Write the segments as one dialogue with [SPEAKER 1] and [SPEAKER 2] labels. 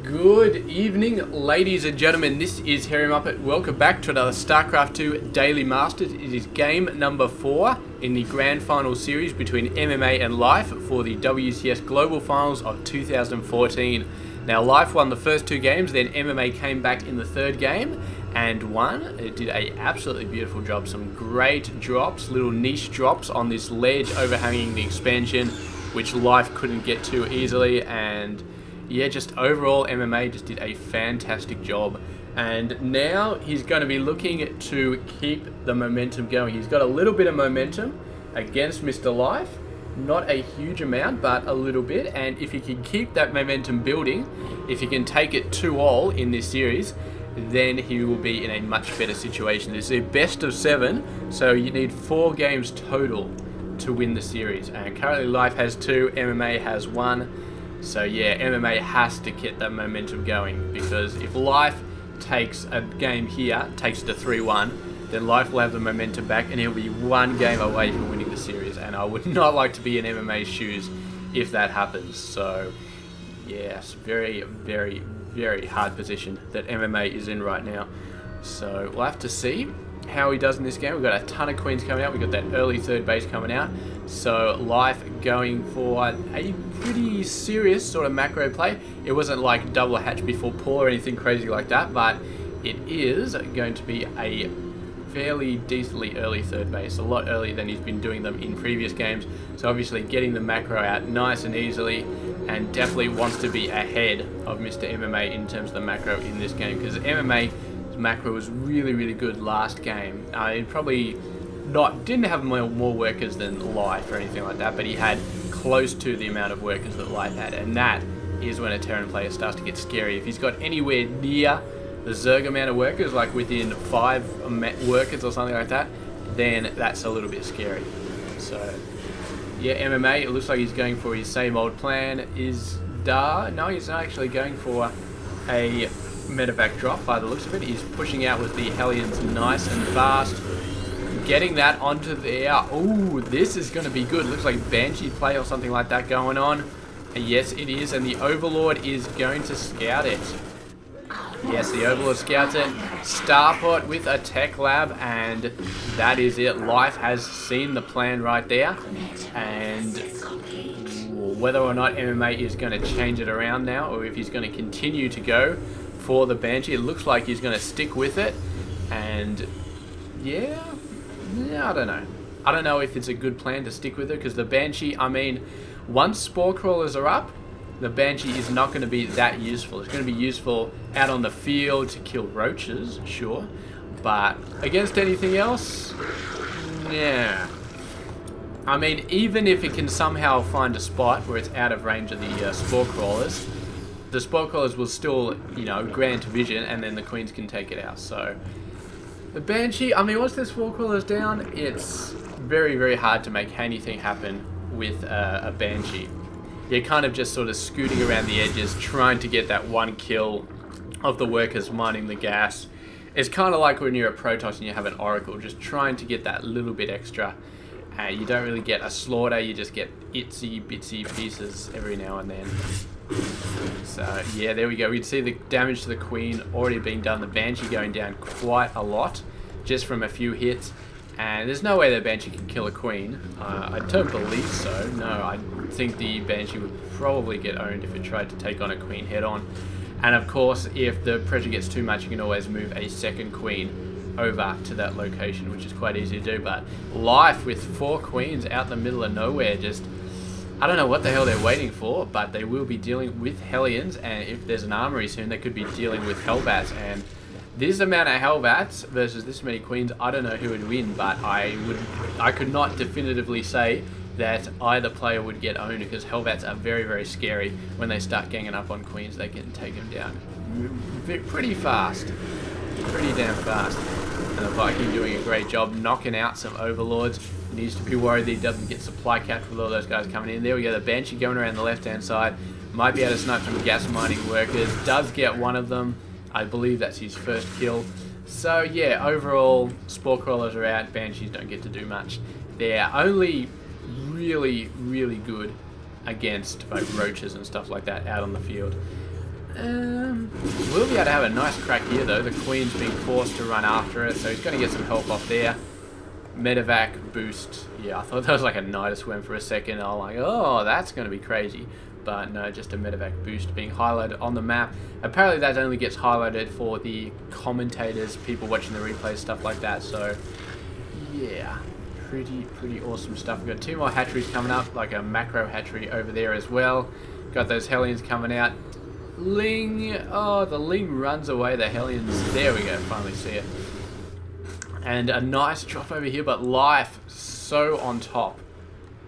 [SPEAKER 1] Good evening, ladies and gentlemen. This is Harry Muppet. Welcome back to another Starcraft 2 Daily Masters. It is game number 4 in the Grand Final series between MMA and Life for the WCS Global Finals of 2014. Now, Life won the first 2 games, then MMA came back in the 3rd game and won. It did a absolutely beautiful job. Some great drops, little niche drops on this ledge overhanging the expansion, which Life couldn't get to easily, and yeah, just overall MMA just did a fantastic job. And now he's going to be looking to keep the momentum going. He's got a little bit of momentum against Mr. Life. Not a huge amount, but a little bit. And if he can keep that momentum building, if he can take it 2-all in this series, then he will be in a much better situation. This is a best of 7, so you need 4 games total to win the series. And currently Life has 2, MMA has 1. So yeah, MMA has to get that momentum going, because if Life takes a game here, takes it to 3-1, then Life will have the momentum back and he'll be 1 game away from winning the series. And I would not like to be in MMA's shoes if that happens. So yes, very, very, very hard position that MMA is in right now. So we'll have to see how he does in this game. We've got a ton of queens coming out. We've got that early 3rd base coming out. So Life going for a pretty serious sort of macro play. It wasn't like double hatch before pull or anything crazy like that, but it is going to be a fairly decently early 3rd base, a lot earlier than he's been doing them in previous games. So obviously getting the macro out nice and easily, and definitely wants to be ahead of Mr. MMA in terms of the macro in this game, because MMA macro was really good last game. It probably didn't have more workers than Life or anything like that, but he had close to the amount of workers that Life had, and that is when a Terran player starts to get scary. If he's got anywhere near the Zerg amount of workers, like within 5 workers or something like that, then that's a little bit scary. So yeah, MMA, it looks like he's going for his same old plan. No, he's not actually going for a medevac drop by the looks of it. He's pushing out with the Hellions nice and fast, getting that onto there. Oh, this is going to be good. Looks like Banshee play or something like that going on. And yes, it is, and the Overlord is going to scout it. Yes, the Overlord scouts it. Starport with a tech lab, and that is it. Life has seen the plan right there, and whether or not MMA is going to change it around now, or if he's going to continue to go for the Banshee. It looks like he's going to stick with it, and yeah, I don't know. I don't know if it's a good plan to stick with it, because the Banshee, I mean, once Spore Crawlers are up, the Banshee is not going to be that useful. It's going to be useful out on the field to kill roaches, sure, but against anything else, yeah. I mean, even if it can somehow find a spot where it's out of range of the Spore Crawlers, the Spore Crawlers will still, grant vision, and then the Queens can take it out. So the Banshee, I mean, once the Spore Crawlers down, it's very, very hard to make anything happen with a Banshee. You're kind of just sort of scooting around the edges, trying to get that 1 kill of the workers mining the gas. It's kind of like when you're a Protoss and you have an Oracle, just trying to get that little bit extra. You don't really get a slaughter, you just get itsy bitsy pieces every now and then. So yeah, there we go. We'd see the damage to the Queen already being done. The Banshee going down quite a lot just from a few hits, and there's no way the Banshee can kill a Queen. I don't believe so. No, I think the Banshee would probably get owned if it tried to take on a Queen head on. And of course, if the pressure gets too much, you can always move a 2nd Queen over to that location, which is quite easy to do. But Life with 4 Queens out in the middle of nowhere, just, I don't know what the hell they're waiting for, but they will be dealing with Hellions, and if there's an armory soon, they could be dealing with Hellbats. And this amount of Hellbats versus this many Queens, I don't know who would win, but I could not definitively say that either player would get owned, because Hellbats are very, very scary. When they start ganging up on Queens, they can take them down pretty fast. Pretty damn fast. And the Viking doing a great job knocking out some Overlords. He needs to be worried that he doesn't get supply capped with all those guys coming in. There we go, the Banshee going around the left-hand side. Might be able to snipe some gas mining workers. Does get one of them. I believe that's his first kill. So yeah, overall, Spore Crawlers are out. Banshees don't get to do much. They're only really, really good against like roaches and stuff like that out on the field. We'll be able to have a nice crack here though. The Queen's being forced to run after it, so he's going to get some help off there. Medevac boost. Yeah, I thought that was like a Nidus swim for a second. I was like, oh, that's going to be crazy. But no, just a medevac boost being highlighted on the map. Apparently that only gets highlighted for the commentators, people watching the replays, stuff like that. So yeah, pretty awesome stuff. We've got 2 more hatcheries coming up, like a macro hatchery over there as well. Got those Hellions coming out. Ling, oh, the Ling runs away, the Hellions. There we go, finally see it. And a nice drop over here, but Life so on top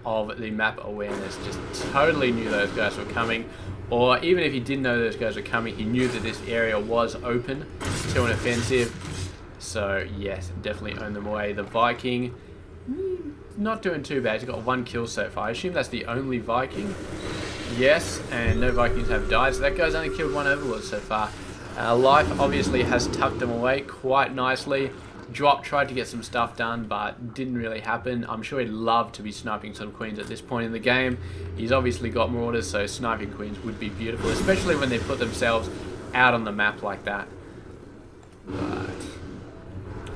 [SPEAKER 1] of the map awareness. Just totally knew those guys were coming. Or even if he didn't know those guys were coming, he knew that this area was open to an offensive. So yes, definitely owned them away. The Viking, not doing too bad. He's got 1 kill so far. I assume that's the only Viking. Yes, and no Vikings have died. So that guy's only killed 1 Overlord so far. Life obviously has tucked them away quite nicely. Drop tried to get some stuff done, but didn't really happen. I'm sure he'd love to be sniping some Queens at this point in the game. He's obviously got Marauders, so sniping Queens would be beautiful, especially when they put themselves out on the map like that. But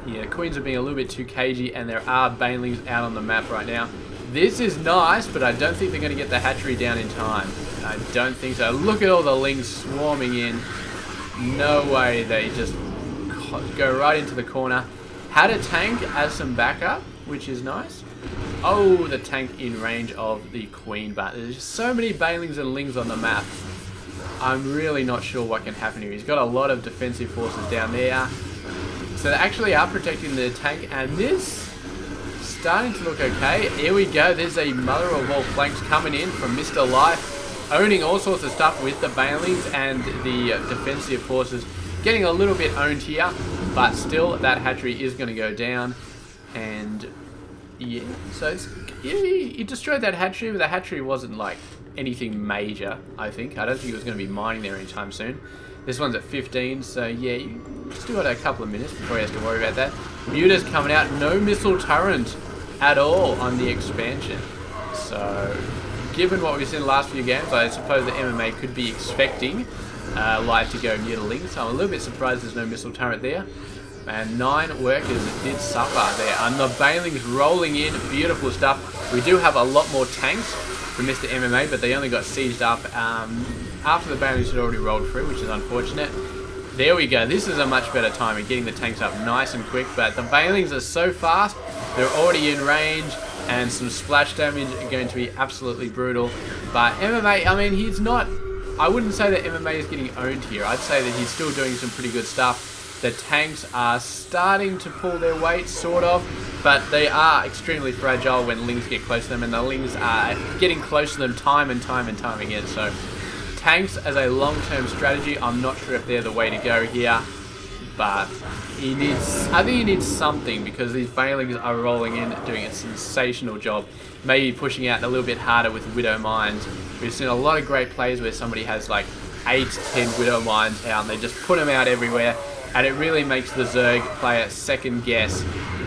[SPEAKER 1] yeah, Queens are being a little bit too cagey, and there are Banelings out on the map right now. This is nice, but I don't think they're going to get the hatchery down in time. I don't think so. Look at all the Lings swarming in. No way, they just go right into the corner. Had a tank as some backup, which is nice. Oh, the tank in range of the Queen, but there's just so many Banelings and Lings on the map. I'm really not sure what can happen here. He's got a lot of defensive forces down there. So they actually are protecting the tank, and this starting to look okay. Here we go. There's a mother of all flanks coming in from Mr. Life, owning all sorts of stuff with the Banelings and the defensive forces. Getting a little bit owned here, but still that hatchery is going to go down. And yeah, so it's, yeah, he destroyed that hatchery, but the hatchery wasn't like anything major, I think. I don't think he was going to be mining there anytime soon. This one's at 15, so yeah, you still got a couple of minutes before he has to worry about that. Muta's coming out, no missile turret at all on the expansion. So given what we've seen in the last few games, I suppose the MMA could be expecting Life to go near the Ling, so I'm a little bit surprised there's no missile turret there. And 9 workers did suffer there. And the Banelings rolling in, beautiful stuff. We do have a lot more tanks from Mr. MMA, but they only got sieged up after the Banelings had already rolled through, which is unfortunate. There we go. This is a much better time at getting the tanks up nice and quick, but the Banelings are so fast, they're already in range, and some splash damage are going to be absolutely brutal. But MMA, I mean, he's not... I wouldn't say that MMA is getting owned here. I'd say that he's still doing some pretty good stuff. The tanks are starting to pull their weight, sort of, but they are extremely fragile when Lings get close to them, and the Lings are getting close to them time and time again. So tanks as a long-term strategy, I'm not sure if they're the way to go here, but I think he needs something, because these Banelings are rolling in, doing a sensational job. Maybe pushing out a little bit harder with Widow Mines. We've seen a lot of great plays where somebody has like 8 to 10 Widow Mines out, and they just put them out everywhere, and it really makes the Zerg player second guess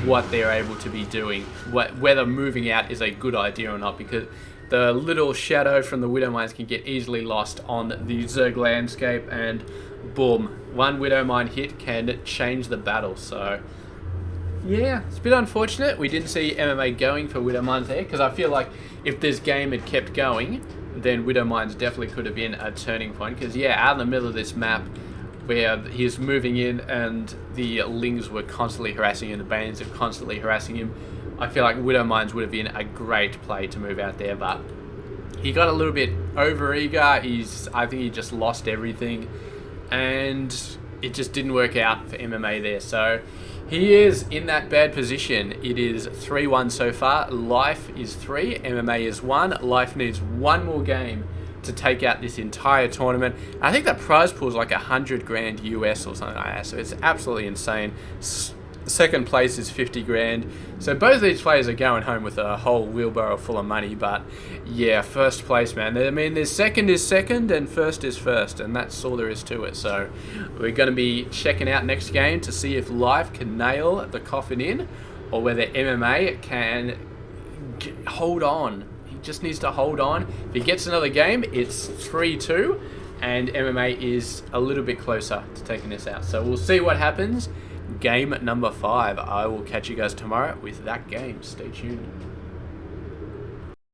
[SPEAKER 1] what they're able to be doing, whether moving out is a good idea or not, because the little shadow from the Widow Mines can get easily lost on the Zerg landscape, and boom, one Widow Mine hit can change the battle. So yeah, it's a bit unfortunate we didn't see MMA going for Widow Mines there, because I feel like if this game had kept going, then Widow Mines definitely could have been a turning point, because yeah, out in the middle of this map where he's moving in and the Lings were constantly harassing him, the Banes are constantly harassing him, I feel like Widow Mines would have been a great play to move out there, but he got a little bit over-eager. I think he just lost everything, and it just didn't work out for MMA there. So he is in that bad position. It is 3-1 so far. Life is 3, MMA is 1. Life needs 1 more game to take out this entire tournament. I think that prize pool is like 100 grand US or something like that, so it's absolutely insane. Second place is 50 grand. So both of these players are going home with a whole wheelbarrow full of money, but yeah, first place, man. I mean, there's second is second and first is first, and that's all there is to it. So we're going to be checking out next game to see if Life can nail the coffin in, or whether MMA can hold on. He just needs to hold on. If he gets another game, it's 3-2. and MMA is a little bit closer to taking this out. So we'll see what happens. Game number 5. I will catch you guys tomorrow with that game. Stay tuned.